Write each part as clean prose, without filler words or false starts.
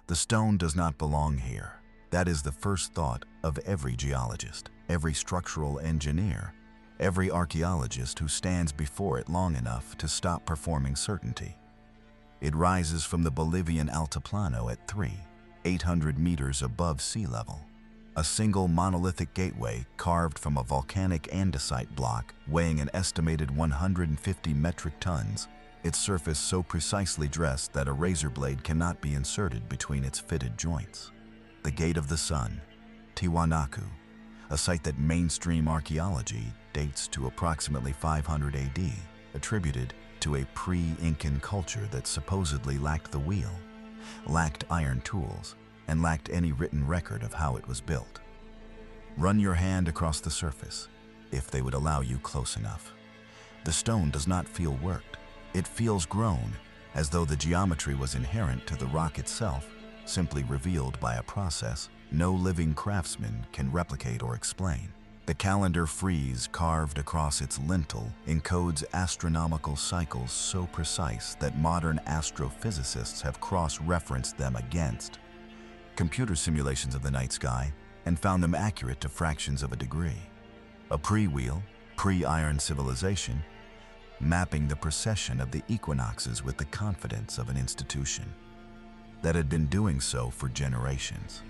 The stone does not belong here. That is the first thought of every geologist, every structural engineer, every archaeologist who stands before it long enough to stop performing certainty. It rises from the Bolivian Altiplano at 800 meters above sea level. A single monolithic gateway carved from a volcanic andesite block weighing an estimated 150 metric tons, its surface so precisely dressed that a razor blade cannot be inserted between its fitted joints. The Gate of the Sun, Tiwanaku, a site that mainstream archaeology dates to approximately 500 AD, attributed to a pre-Incan culture that supposedly lacked the wheel, lacked iron tools, and lacked any written record of how it was built. Run your hand across the surface, if they would allow you close enough. The stone does not feel worked. It feels grown, as though the geometry was inherent to the rock itself, simply revealed by a process no living craftsman can replicate or explain. The calendar frieze carved across its lintel encodes astronomical cycles so precise that modern astrophysicists have cross-referenced them against computer simulations of the night sky and found them accurate to fractions of a degree. A pre-wheel, pre-iron civilization, mapping the precession of the equinoxes with the confidence of an institution that had been doing so for generations.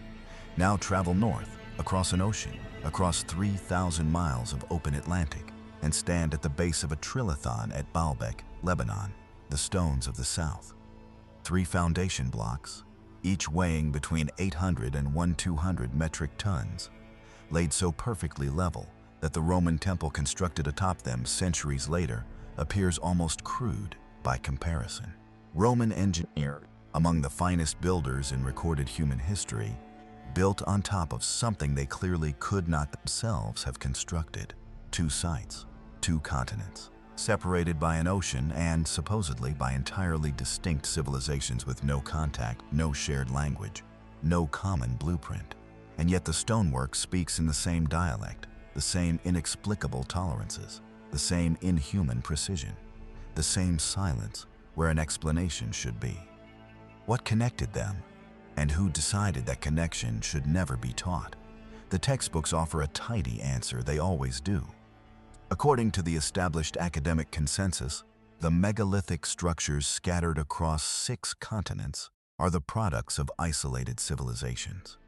Now travel north, across an ocean, across 3,000 miles of open Atlantic, and stand at the base of a trilithon at Baalbek, Lebanon, the stones of the south. 3 foundation blocks, each weighing between 800 and 1,200 metric tons, laid so perfectly level that the Roman temple constructed atop them centuries later appears almost crude by comparison. Roman engineers, among the finest builders in recorded human history, built on top of something they clearly could not themselves have constructed. 2 sites, 2 continents, separated by an ocean and supposedly by entirely distinct civilizations with no contact, no shared language, no common blueprint. And yet the stonework speaks in the same dialect, the same inexplicable tolerances, the same inhuman precision, the same silence where an explanation should be. What connected them? And who decided that connection should never be taught? The textbooks offer a tidy answer, they always do. According to the established academic consensus, the megalithic structures scattered across 6 continents are the products of isolated civilizations,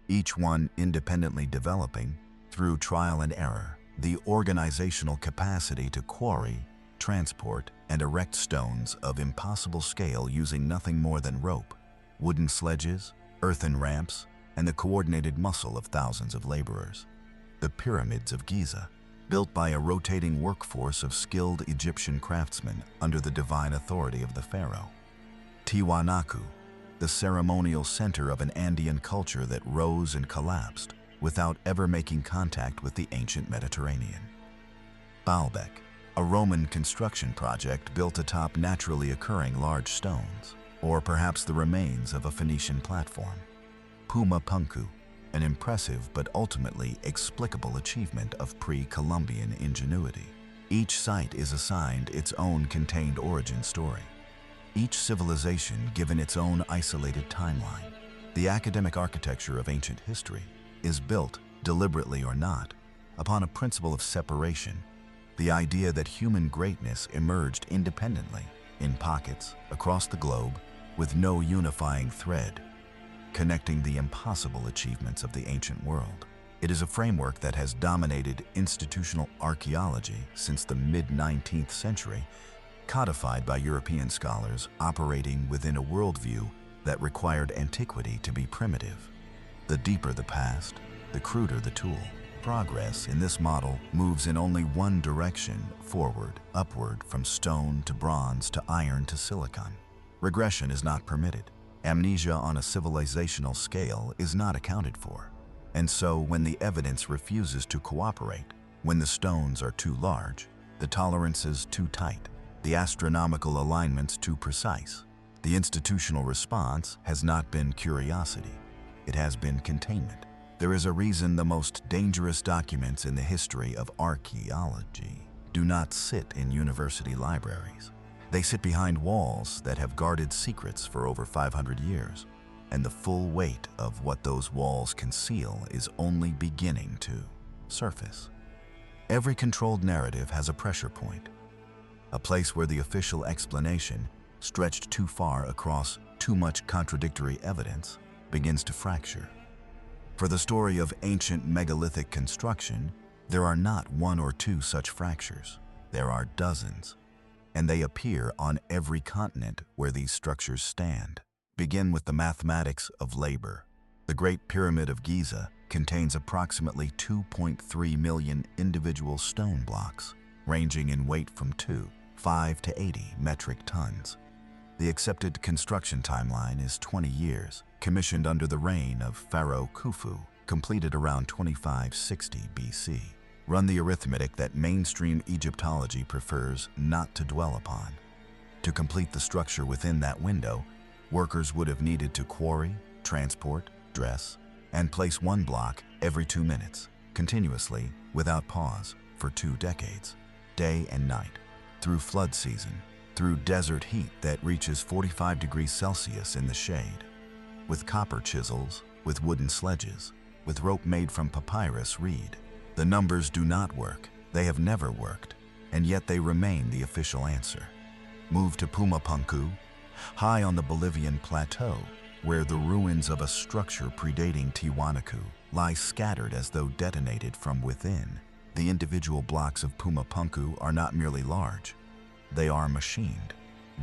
each one independently developing, through trial and error, the organizational capacity to quarry, transport, and erect stones of impossible scale using nothing more than rope, wooden sledges, earthen ramps, and the coordinated muscle of thousands of laborers. The pyramids of Giza, built by a rotating workforce of skilled Egyptian craftsmen under the divine authority of the pharaoh. Tiwanaku, the ceremonial center of an Andean culture that rose and collapsed without ever making contact with the ancient Mediterranean. Baalbek, a Roman construction project built atop naturally occurring large stones, or perhaps the remains of a Phoenician platform. Puma Punku, an impressive but ultimately explicable achievement of pre-Columbian ingenuity. Each site is assigned its own contained origin story, each civilization given its own isolated timeline. The academic architecture of ancient history is built, deliberately or not, upon a principle of separation, the idea that human greatness emerged independently, in pockets, across the globe, with no unifying thread, connecting the impossible achievements of the ancient world. It is a framework that has dominated institutional archaeology since the mid-19th century, codified by European scholars operating within a worldview that required antiquity to be primitive. The deeper the past, the cruder the tool. Progress in this model moves in only one direction, forward, upward, from stone to bronze to iron to silicon. Regression is not permitted. Amnesia on a civilizational scale is not accounted for. And so when the evidence refuses to cooperate, when the stones are too large, the tolerances too tight, the astronomical alignments too precise, the institutional response has not been curiosity. It has been containment. There is a reason the most dangerous documents in the history of archaeology do not sit in university libraries. They sit behind walls that have guarded secrets for over 500 years. and the full weight of what those walls conceal is only beginning to surface. Every controlled narrative has a pressure point, a place where the official explanation, stretched too far across too much contradictory evidence, begins to fracture. For the story of ancient megalithic construction, there are not one or two such fractures. There are dozens, and they appear on every continent where these structures stand. Begin with the mathematics of labor. The Great Pyramid of Giza contains approximately 2.3 million individual stone blocks, ranging in weight from 5 to 80 metric tons. The accepted construction timeline is 20 years, commissioned under the reign of Pharaoh Khufu, completed around 2560 BC. Run the arithmetic that mainstream Egyptology prefers not to dwell upon. To complete the structure within that window, workers would have needed to quarry, transport, dress, and place one block every 2 minutes, continuously, without pause, for 2 decades, day and night, through flood season, through desert heat that reaches 45 degrees Celsius in the shade, with copper chisels, with wooden sledges, with rope made from papyrus reed. The numbers do not work, they have never worked, and yet they remain the official answer. Move to Pumapunku, high on the Bolivian plateau, where the ruins of a structure predating Tiwanaku lie scattered as though detonated from within. The individual blocks of Pumapunku are not merely large, they are machined.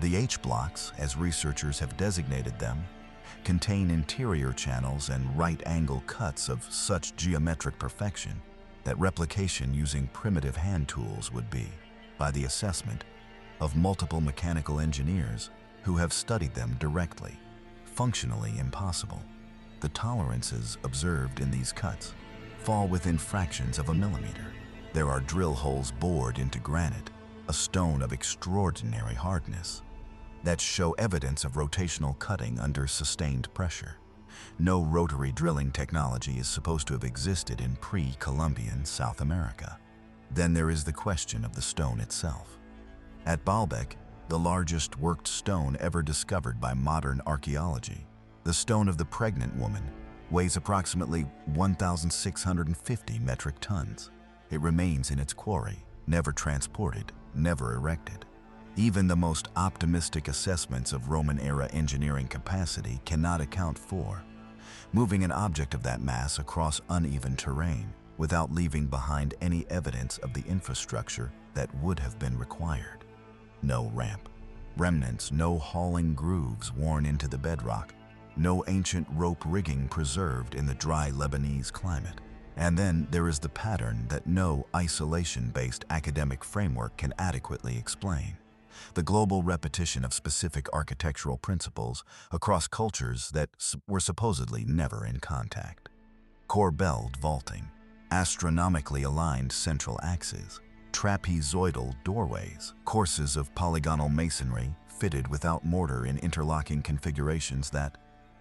The H-blocks, as researchers have designated them, contain interior channels and right-angle cuts of such geometric perfection that replication using primitive hand tools would be, by the assessment of multiple mechanical engineers who have studied them directly, functionally impossible. The tolerances observed in these cuts fall within fractions of a millimeter. There are drill holes bored into granite, a stone of extraordinary hardness, that show evidence of rotational cutting under sustained pressure. No rotary drilling technology is supposed to have existed in pre-Columbian South America. Then there is the question of the stone itself. At Baalbek, the largest worked stone ever discovered by modern archaeology, the stone of the pregnant woman weighs approximately 1,650 metric tons. It remains in its quarry, never transported, never erected. Even the most optimistic assessments of Roman-era engineering capacity cannot account for moving an object of that mass across uneven terrain without leaving behind any evidence of the infrastructure that would have been required. No ramp, remnants, no hauling grooves worn into the bedrock, no ancient rope rigging preserved in the dry Lebanese climate. And then there is the pattern that no isolation-based academic framework can adequately explain. The global repetition of specific architectural principles across cultures that were supposedly never in contact. Corbelled vaulting, astronomically aligned central axes, trapezoidal doorways, courses of polygonal masonry fitted without mortar in interlocking configurations that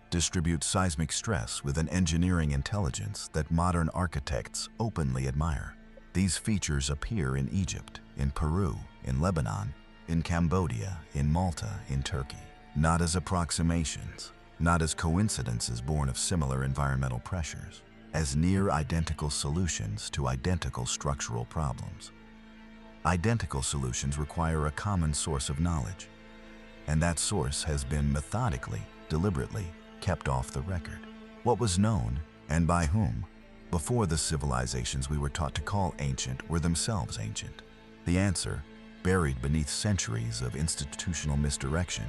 distribute seismic stress with an engineering intelligence that modern architects openly admire. These features appear in Egypt, in Peru, in Lebanon, in Cambodia, in Malta, in Turkey, not as approximations, not as coincidences born of similar environmental pressures, as near identical solutions to identical structural problems. Identical solutions require a common source of knowledge, and that source has been methodically, deliberately, kept off the record. What was known, and by whom, before the civilizations we were taught to call ancient were themselves ancient? The answer, buried beneath centuries of institutional misdirection,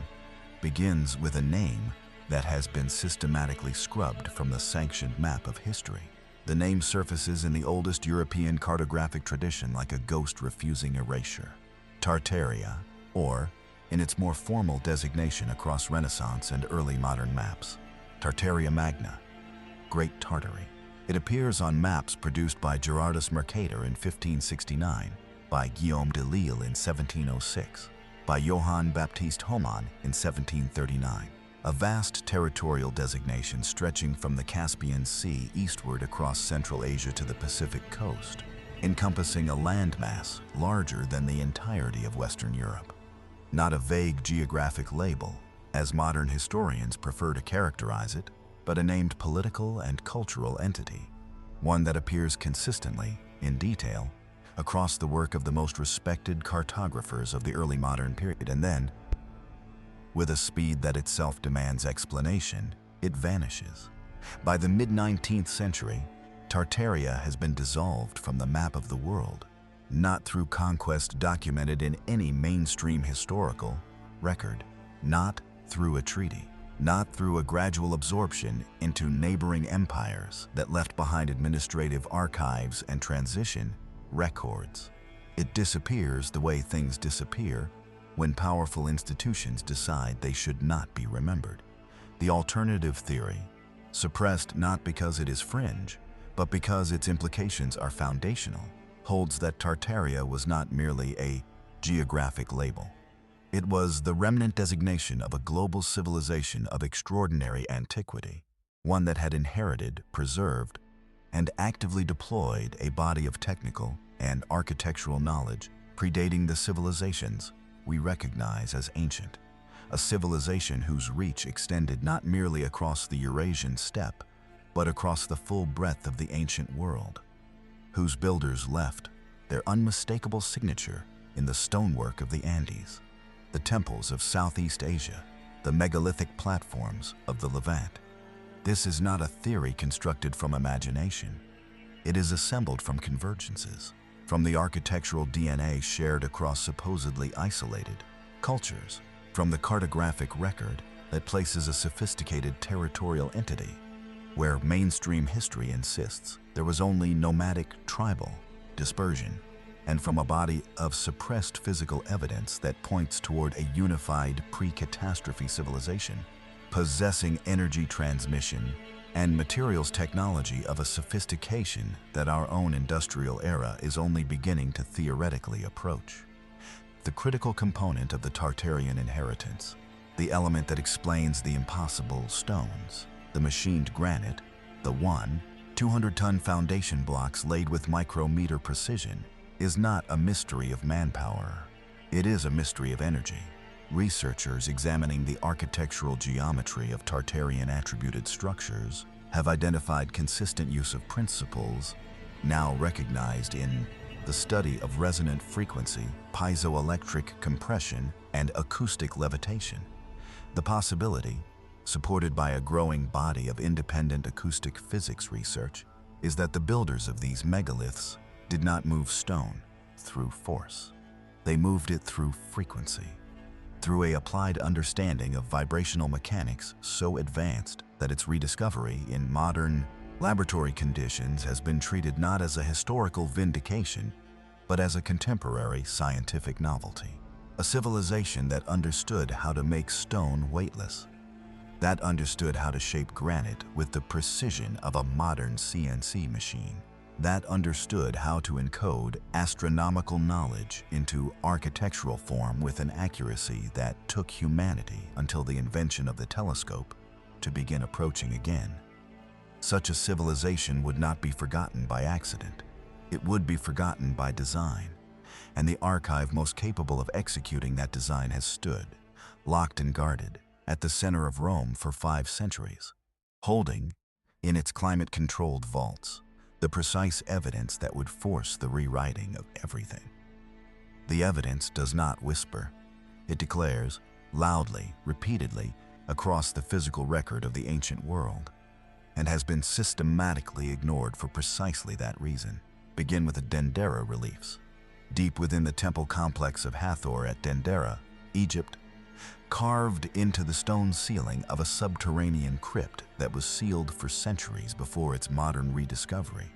begins with a name that has been systematically scrubbed from the sanctioned map of history. The name surfaces in the oldest European cartographic tradition like a ghost refusing erasure. Tartaria, or, in its more formal designation across Renaissance and early modern maps, Tartaria Magna, Great Tartary. It appears on maps produced by Gerardus Mercator in 1569, by Guillaume de Lille in 1706, by Johann Baptist Homann in 1739. A vast territorial designation stretching from the Caspian Sea eastward across Central Asia to the Pacific coast, encompassing a landmass larger than the entirety of Western Europe. Not a vague geographic label, as modern historians prefer to characterize it, but a named political and cultural entity, one that appears consistently, in detail, across the work of the most respected cartographers of the early modern period, and then, with a speed that itself demands explanation, it vanishes. By the mid-19th century, Tartaria has been dissolved from the map of the world, not through conquest documented in any mainstream historical record, not through a treaty, not through a gradual absorption into neighboring empires that left behind administrative archives and transition records. It disappears the way things disappear when powerful institutions decide they should not be remembered. The alternative theory, suppressed not because it is fringe, but because its implications are foundational, holds that Tartaria was not merely a geographic label. It was the remnant designation of a global civilization of extraordinary antiquity, one that had inherited, preserved, and actively deployed a body of technical and architectural knowledge predating the civilizations we recognize as ancient, a civilization whose reach extended not merely across the Eurasian steppe, but across the full breadth of the ancient world, whose builders left their unmistakable signature in the stonework of the Andes, the temples of Southeast Asia, the megalithic platforms of the Levant. This is not a theory constructed from imagination. It is assembled from convergences, from the architectural DNA shared across supposedly isolated cultures, from the cartographic record that places a sophisticated territorial entity where mainstream history insists there was only nomadic tribal dispersion, and from a body of suppressed physical evidence that points toward a unified pre-catastrophe civilization, possessing energy transmission and materials technology of a sophistication that our own industrial era is only beginning to theoretically approach. The critical component of the Tartarian inheritance, the element that explains the impossible stones, the machined granite, the 200-ton foundation blocks laid with micrometer precision, is not a mystery of manpower. It is a mystery of energy. Researchers examining the architectural geometry of Tartarian attributed structures have identified consistent use of principles now recognized in the study of resonant frequency, piezoelectric compression, and acoustic levitation. The possibility, supported by a growing body of independent acoustic physics research, is that the builders of these megaliths did not move stone through force. They moved it through frequency, through an applied understanding of vibrational mechanics so advanced that its rediscovery in modern laboratory conditions has been treated not as a historical vindication, but as a contemporary scientific novelty. A civilization that understood how to make stone weightless, that understood how to shape granite with the precision of a modern CNC machine, that understood how to encode astronomical knowledge into architectural form with an accuracy that took humanity until the invention of the telescope to begin approaching again. Such a civilization would not be forgotten by accident. It would be forgotten by design, and the archive most capable of executing that design has stood, locked and guarded, at the center of Rome for 5 centuries, holding, in its climate-controlled vaults, the precise evidence that would force the rewriting of everything. The evidence does not whisper. It declares, loudly, repeatedly, across the physical record of the ancient world, and has been systematically ignored for precisely that reason. Begin with the Dendera reliefs. Deep within the temple complex of Hathor at Dendera, Egypt, carved into the stone ceiling of a subterranean crypt that was sealed for centuries before its modern rediscovery,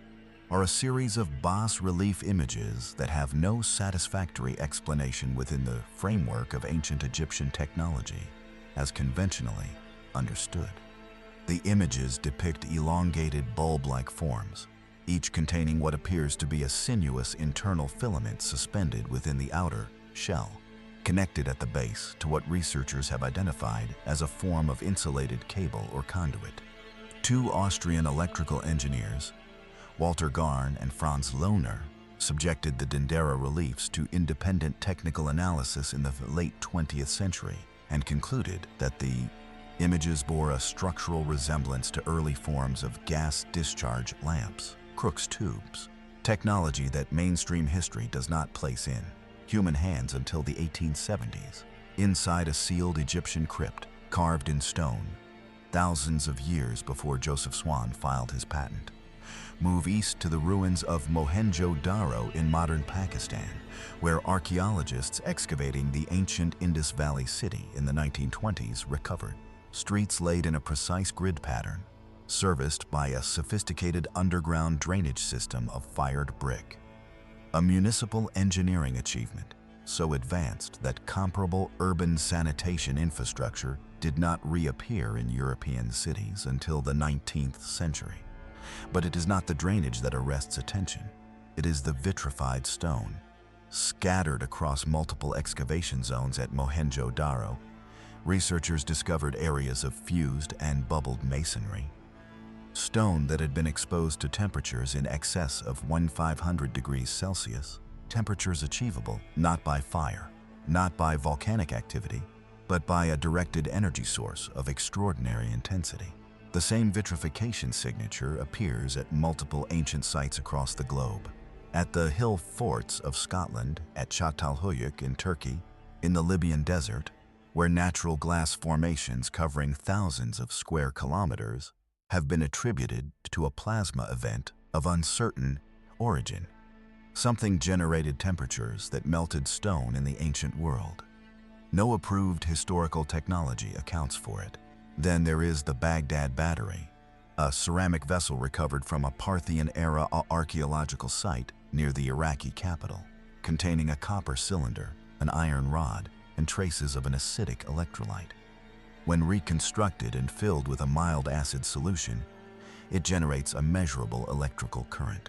are a series of bas-relief images that have no satisfactory explanation within the framework of ancient Egyptian technology as conventionally understood. The images depict elongated bulb-like forms, each containing what appears to be a sinuous internal filament suspended within the outer shell, connected at the base to what researchers have identified as a form of insulated cable or conduit. 2 Austrian electrical engineers, Walter Garn and Franz Lohner, subjected the Dendera reliefs to independent technical analysis in the late 20th century and concluded that the images bore a structural resemblance to early forms of gas discharge lamps, Crookes tubes, technology that mainstream history does not place in human hands until the 1870s, inside a sealed Egyptian crypt carved in stone, thousands of years before Joseph Swan filed his patent. Move east to the ruins of Mohenjo-Daro in modern Pakistan, where archaeologists excavating the ancient Indus Valley city in the 1920s recovered streets laid in a precise grid pattern, serviced by a sophisticated underground drainage system of fired brick. A municipal engineering achievement so advanced that comparable urban sanitation infrastructure did not reappear in European cities until the 19th century. But it is not the drainage that arrests attention. It is the vitrified stone. Scattered across multiple excavation zones at Mohenjo-Daro, researchers discovered areas of fused and bubbled masonry. Stone that had been exposed to temperatures in excess of 1500 degrees Celsius, temperatures achievable not by fire, not by volcanic activity, but by a directed energy source of extraordinary intensity. The same vitrification signature appears at multiple ancient sites across the globe. At the hill forts of Scotland, at Çatalhöyük in Turkey, in the Libyan desert, where natural glass formations covering thousands of square kilometers have been attributed to a plasma event of uncertain origin. Something generated temperatures that melted stone in the ancient world. No approved historical technology accounts for it. Then there is the Baghdad Battery, a ceramic vessel recovered from a Parthian-era archaeological site near the Iraqi capital, containing a copper cylinder, an iron rod, and traces of an acidic electrolyte. When reconstructed and filled with a mild acid solution, it generates a measurable electrical current.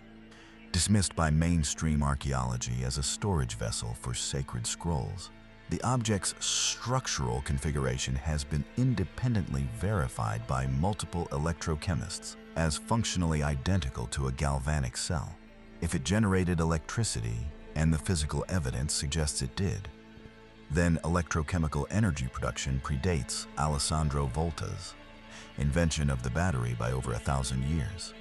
Dismissed by mainstream archaeology as a storage vessel for sacred scrolls, the object's structural configuration has been independently verified by multiple electrochemists as functionally identical to a galvanic cell. If it generated electricity, and the physical evidence suggests it did, then electrochemical energy production predates Alessandro Volta's invention of the battery by over 1,000 years.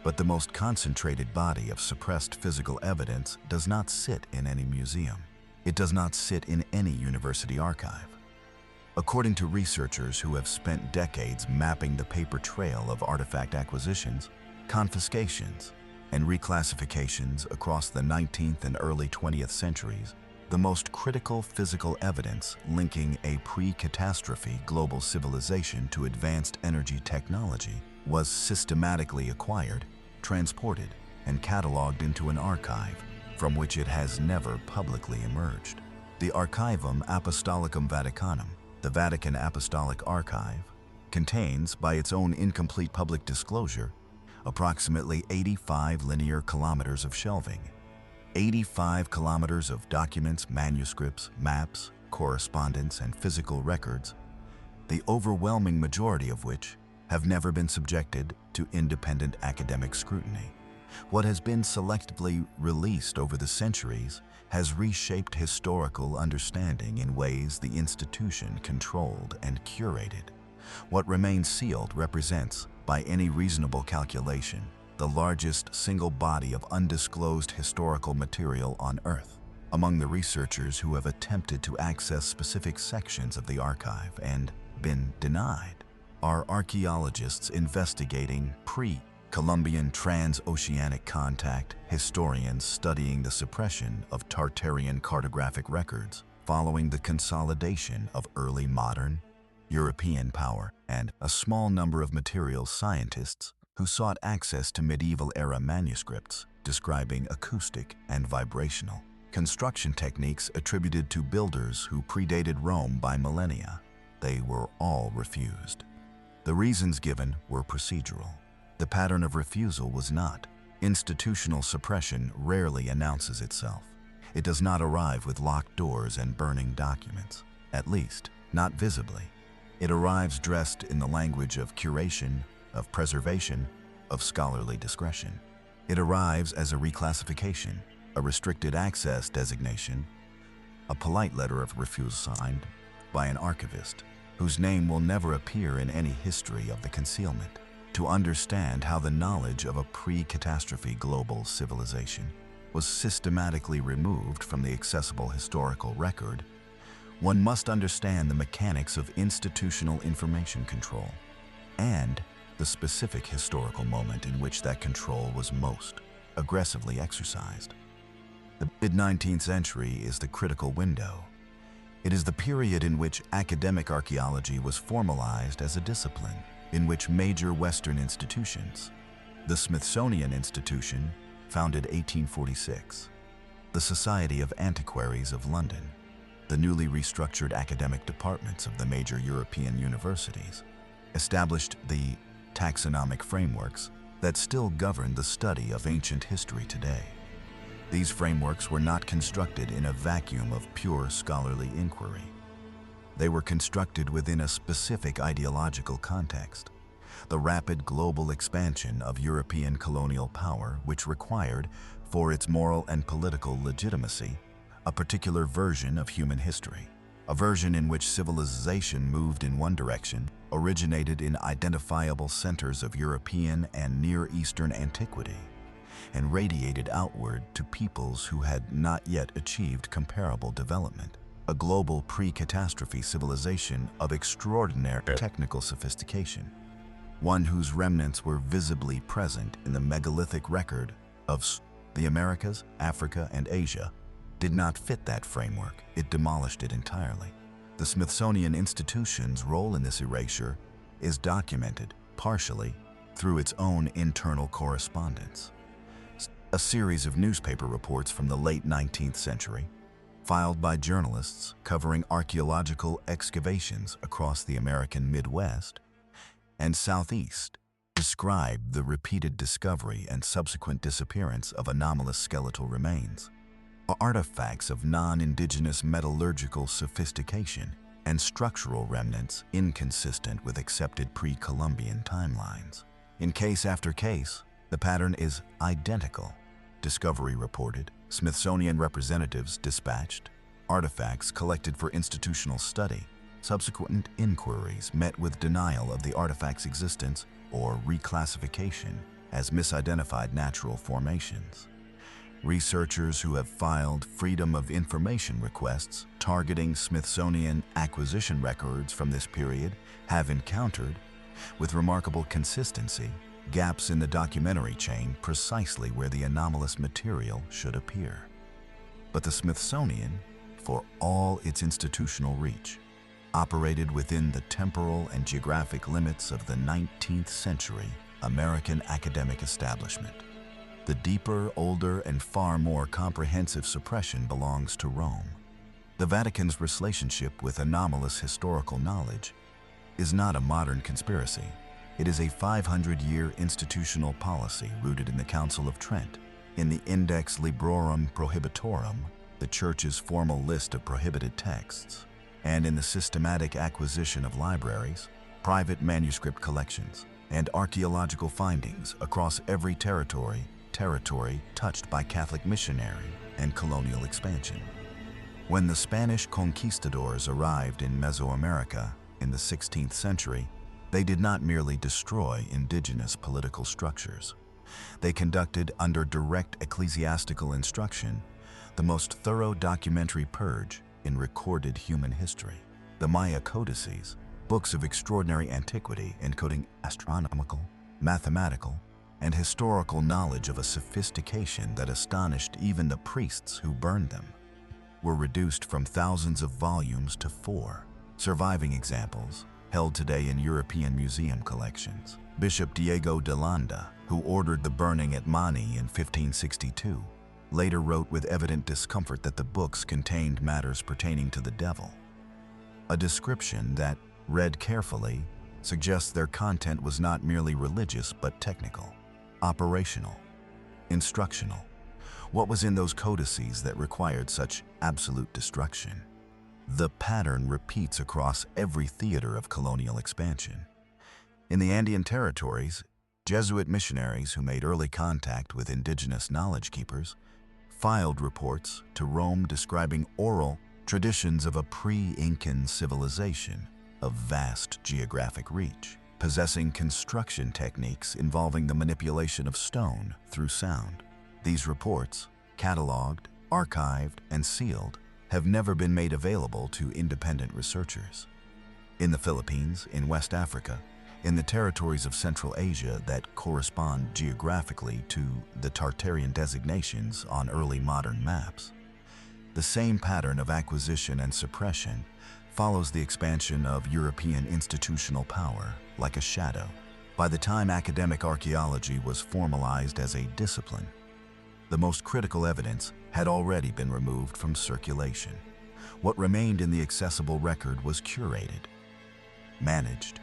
But the most concentrated body of suppressed physical evidence does not sit in any museum. It does not sit in any university archive. According to researchers who have spent decades mapping the paper trail of artifact acquisitions, confiscations, and reclassifications across the 19th and early 20th centuries, the most critical physical evidence linking a pre-catastrophe global civilization to advanced energy technology was systematically acquired, transported, and cataloged into an archive from which it has never publicly emerged. The Archivum Apostolicum Vaticanum, the Vatican Apostolic Archive, contains, by its own incomplete public disclosure, approximately 85 linear kilometers of shelving, 85 kilometers of documents, manuscripts, maps, correspondence, and physical records, the overwhelming majority of which have never been subjected to independent academic scrutiny. What has been selectively released over the centuries has reshaped historical understanding in ways the institution controlled and curated. What remains sealed represents, by any reasonable calculation, the largest single body of undisclosed historical material on Earth. Among the researchers who have attempted to access specific sections of the archive and been denied are archaeologists investigating pre-Columbian transoceanic contact, historians studying the suppression of Tartarian cartographic records following the consolidation of early modern European power, and a small number of materials scientists who sought access to medieval-era manuscripts describing acoustic and vibrational construction techniques attributed to builders who predated Rome by millennia. They were all refused. The reasons given were procedural. The pattern of refusal was not. Institutional suppression rarely announces itself. It does not arrive with locked doors and burning documents, at least not visibly. It arrives dressed in the language of curation, of preservation, of scholarly discretion. It arrives as a reclassification, a restricted access designation, a polite letter of refusal signed, by an archivist, whose name will never appear in any history of the concealment. To understand how the knowledge of a pre-catastrophe global civilization was systematically removed from the accessible historical record, one must understand the mechanics of institutional information control and the specific historical moment in which that control was most aggressively exercised. The mid-19th century is the critical window. It is the period in which academic archaeology was formalized as a discipline, in which major Western institutions, the Smithsonian Institution, founded 1846, the Society of Antiquaries of London, the newly restructured academic departments of the major European universities, established the taxonomic frameworks that still govern the study of ancient history today. These frameworks were not constructed in a vacuum of pure scholarly inquiry. They were constructed within a specific ideological context, the rapid global expansion of European colonial power, which required, for its moral and political legitimacy, a particular version of human history, a version in which civilization moved in one direction, originated in identifiable centers of European and Near Eastern antiquity, and radiated outward to peoples who had not yet achieved comparable development. A global pre-catastrophe civilization of extraordinary technical sophistication, one whose remnants were visibly present in the megalithic record of the Americas, Africa, and Asia, did not fit that framework. It demolished it entirely. The Smithsonian Institution's role in this erasure is documented, partially, through its own internal correspondence. A series of newspaper reports from the late 19th century, filed by journalists covering archaeological excavations across the American Midwest and Southeast, describe the repeated discovery and subsequent disappearance of anomalous skeletal remains, artifacts of non-indigenous metallurgical sophistication, and structural remnants inconsistent with accepted pre-Columbian timelines. In case after case, the pattern is identical. Discovery reported, Smithsonian representatives dispatched, artifacts collected for institutional study, subsequent inquiries met with denial of the artifact's existence or reclassification as misidentified natural formations. Researchers who have filed Freedom of Information requests targeting Smithsonian acquisition records from this period have encountered, with remarkable consistency, gaps in the documentary chain precisely where the anomalous material should appear. But the Smithsonian, for all its institutional reach, operated within the temporal and geographic limits of the 19th century American academic establishment. The deeper, older, and far more comprehensive suppression belongs to Rome. The Vatican's relationship with anomalous historical knowledge is not a modern conspiracy. It is a 500-year institutional policy rooted in the Council of Trent, in the Index Librorum Prohibitorum, the Church's formal list of prohibited texts, and in the systematic acquisition of libraries, private manuscript collections, and archaeological findings across every territory touched by Catholic missionary and colonial expansion. When the Spanish conquistadors arrived in Mesoamerica in the 16th century, they did not merely destroy indigenous political structures. They conducted, under direct ecclesiastical instruction, the most thorough documentary purge in recorded human history. The Maya codices, books of extraordinary antiquity encoding astronomical, mathematical, and historical knowledge of a sophistication that astonished even the priests who burned them, were reduced from thousands of volumes to 4 surviving examples held today in European museum collections. Bishop Diego de Landa, who ordered the burning at Mani in 1562, later wrote with evident discomfort that the books contained matters pertaining to the devil. A description that, read carefully, suggests their content was not merely religious but technical, operational, instructional. What was in those codices that required such absolute destruction? The pattern repeats across every theater of colonial expansion. In the Andean territories, Jesuit missionaries who made early contact with indigenous knowledge keepers filed reports to Rome describing oral traditions of a pre-Incan civilization of vast geographic reach, possessing construction techniques involving the manipulation of stone through sound. These reports, cataloged, archived, and sealed, have never been made available to independent researchers. In the Philippines, in West Africa, in the territories of Central Asia that correspond geographically to the Tartarian designations on early modern maps, the same pattern of acquisition and suppression follows the expansion of European institutional power like a shadow. By the time academic archaeology was formalized as a discipline, the most critical evidence had already been removed from circulation. What remained in the accessible record was curated, managed,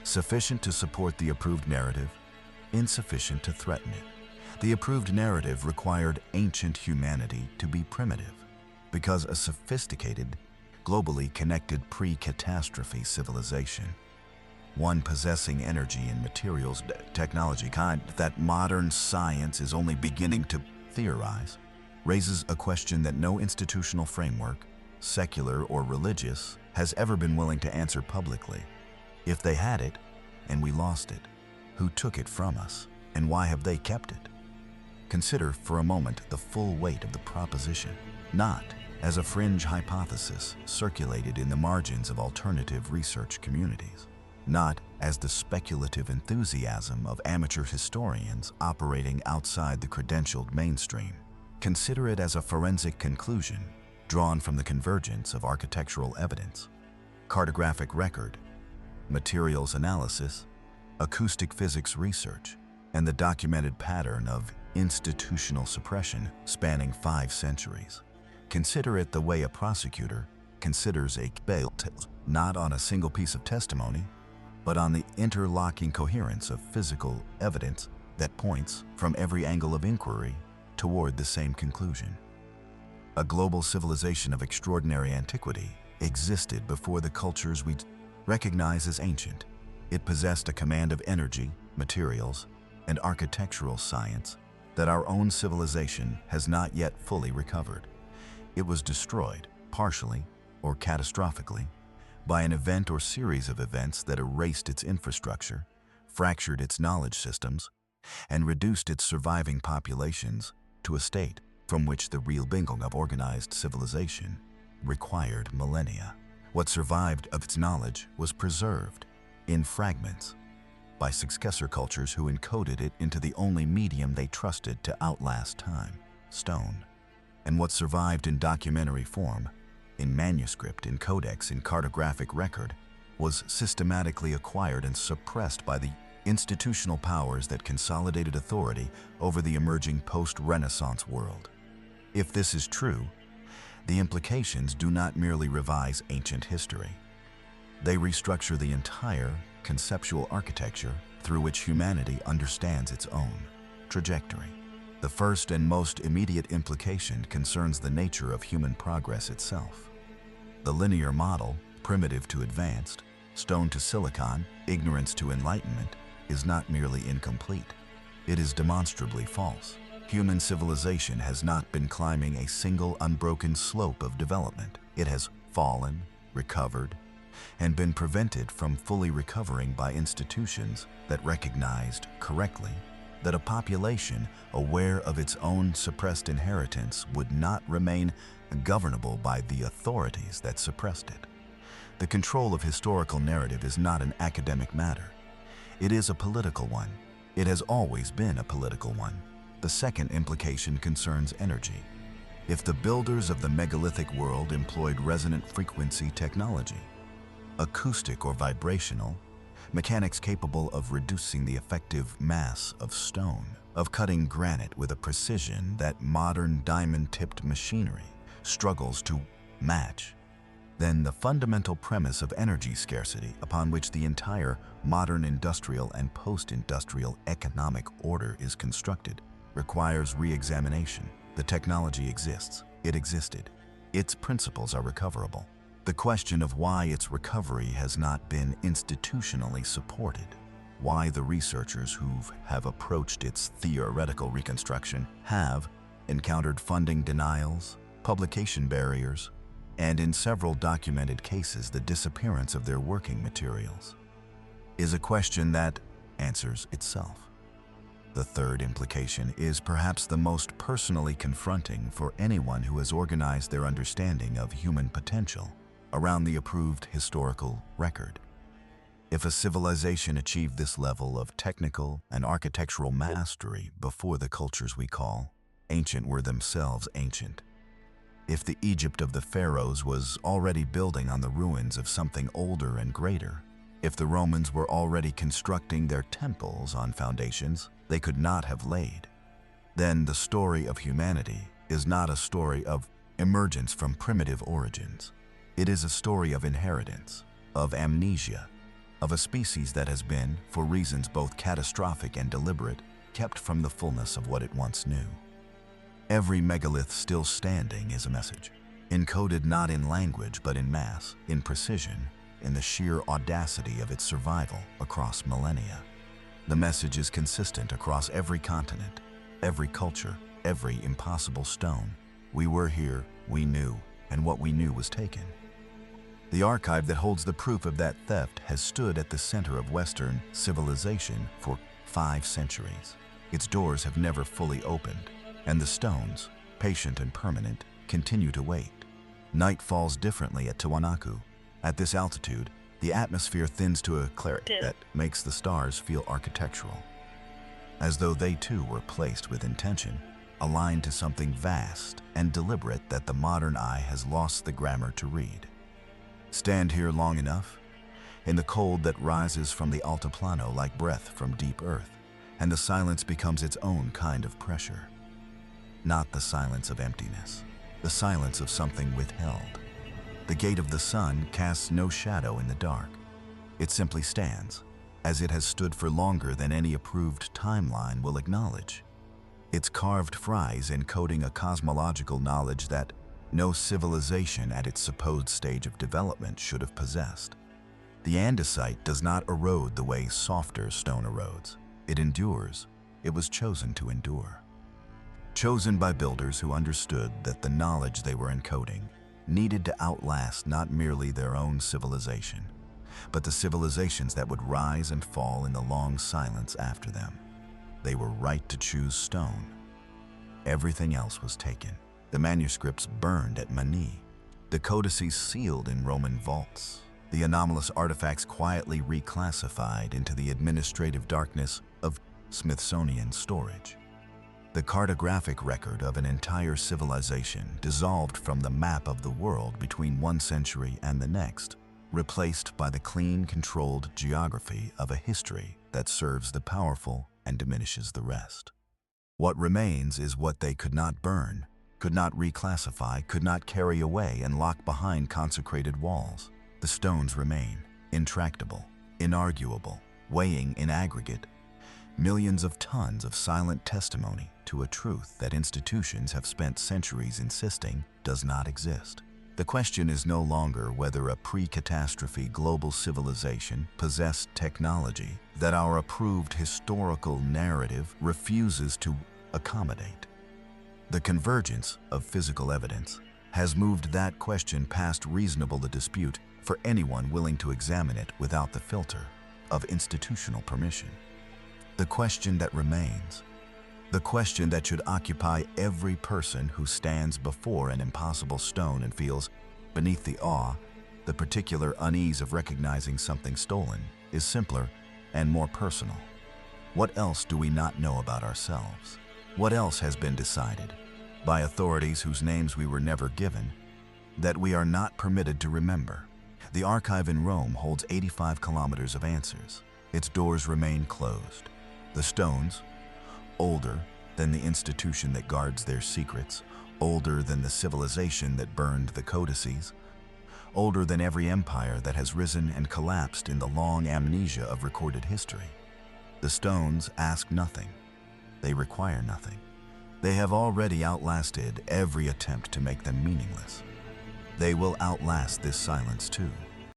sufficient to support the approved narrative, insufficient to threaten it. The approved narrative required ancient humanity to be primitive, because a sophisticated, globally connected pre-catastrophe civilization, one possessing energy and materials technology kind that modern science is only beginning to theorize, raises a question that no institutional framework, secular or religious, has ever been willing to answer publicly. If they had it, and we lost it, who took it from us, and why have they kept it? Consider for a moment the full weight of the proposition, not as a fringe hypothesis circulated in the margins of alternative research communities, not as the speculative enthusiasm of amateur historians operating outside the credentialed mainstream. Consider it as a forensic conclusion drawn from the convergence of architectural evidence, cartographic record, materials analysis, acoustic physics research, and the documented pattern of institutional suppression spanning 5 centuries. Consider it the way a prosecutor considers a bail, not on a single piece of testimony, but on the interlocking coherence of physical evidence that points from every angle of inquiry toward the same conclusion. A global civilization of extraordinary antiquity existed before the cultures we recognize as ancient. It possessed a command of energy, materials, and architectural science that our own civilization has not yet fully recovered. It was destroyed, partially or catastrophically, by an event or series of events that erased its infrastructure, fractured its knowledge systems, and reduced its surviving populations to a state from which the real building of organized civilization required millennia. What survived of its knowledge was preserved in fragments by successor cultures who encoded it into the only medium they trusted to outlast time, stone. And what survived in documentary form, in manuscript, in codex, in cartographic record, was systematically acquired and suppressed by the institutional powers that consolidated authority over the emerging post-Renaissance world. If this is true, the implications do not merely revise ancient history. They restructure the entire conceptual architecture through which humanity understands its own trajectory. The first and most immediate implication concerns the nature of human progress itself. The linear model, primitive to advanced, stone to silicon, ignorance to enlightenment, is not merely incomplete. It is demonstrably false. Human civilization has not been climbing a single unbroken slope of development. It has fallen, recovered, and been prevented from fully recovering by institutions that recognized correctly that a population aware of its own suppressed inheritance would not remain governable by the authorities that suppressed it. The control of historical narrative is not an academic matter. It is a political one. It has always been a political one. The second implication concerns energy. If the builders of the megalithic world employed resonant frequency technology, acoustic or vibrational, mechanics capable of reducing the effective mass of stone, of cutting granite with a precision that modern diamond-tipped machinery struggles to match, then the fundamental premise of energy scarcity upon which the entire modern industrial and post-industrial economic order is constructed requires re-examination. The technology exists. It existed. Its principles are recoverable. The question of why its recovery has not been institutionally supported, why the researchers who have approached its theoretical reconstruction have encountered funding denials, publication barriers, and in several documented cases the disappearance of their working materials, is a question that answers itself. The third implication is perhaps the most personally confronting for anyone who has organized their understanding of human potential around the approved historical record. If a civilization achieved this level of technical and architectural mastery before the cultures we call ancient were themselves ancient, if the Egypt of the pharaohs was already building on the ruins of something older and greater, if the Romans were already constructing their temples on foundations they could not have laid, then the story of humanity is not a story of emergence from primitive origins. It is a story of inheritance, of amnesia, of a species that has been, for reasons both catastrophic and deliberate, kept from the fullness of what it once knew. Every megalith still standing is a message, encoded not in language but in mass, in precision, in the sheer audacity of its survival across millennia. The message is consistent across every continent, every culture, every impossible stone. We were here, we knew, and what we knew was taken. The archive that holds the proof of that theft has stood at the center of Western civilization for 5 centuries. Its doors have never fully opened, and the stones, patient and permanent, continue to wait. Night falls differently at Tiwanaku. At this altitude, the atmosphere thins to a clarity that makes the stars feel architectural, as though they too were placed with intention, aligned to something vast and deliberate that the modern eye has lost the grammar to read. Stand here long enough, in the cold that rises from the altiplano like breath from deep earth, and the silence becomes its own kind of pressure. Not the silence of emptiness, the silence of something withheld. The gate of the sun casts no shadow in the dark. It simply stands, as it has stood for longer than any approved timeline will acknowledge. Its carved frieze encoding a cosmological knowledge that no civilization at its supposed stage of development should have possessed. The andesite does not erode the way softer stone erodes. It endures. It was chosen to endure. Chosen by builders who understood that the knowledge they were encoding needed to outlast not merely their own civilization, but the civilizations that would rise and fall in the long silence after them. They were right to choose stone. Everything else was taken. The manuscripts burned at Mani, the codices sealed in Roman vaults, the anomalous artifacts quietly reclassified into the administrative darkness of Smithsonian storage. The cartographic record of an entire civilization dissolved from the map of the world between one century and the next, replaced by the clean, controlled geography of a history that serves the powerful and diminishes the rest. What remains is what they could not burn, could not reclassify, could not carry away and lock behind consecrated walls. The stones remain, intractable, inarguable, weighing in aggregate millions of tons of silent testimony to a truth that institutions have spent centuries insisting does not exist. The question is no longer whether a pre-catastrophe global civilization possessed technology that our approved historical narrative refuses to accommodate. The convergence of physical evidence has moved that question past reasonable dispute for anyone willing to examine it without the filter of institutional permission. The question that remains, the question that should occupy every person who stands before an impossible stone and feels, beneath the awe, the particular unease of recognizing something stolen, is simpler and more personal. What else do we not know about ourselves? What else has been decided, by authorities whose names we were never given, that we are not permitted to remember? The archive in Rome holds 85 kilometers of answers. Its doors remain closed. The stones, older than the institution that guards their secrets, older than the civilization that burned the codices, older than every empire that has risen and collapsed in the long amnesia of recorded history. The stones ask nothing. They require nothing. They have already outlasted every attempt to make them meaningless. They will outlast this silence too.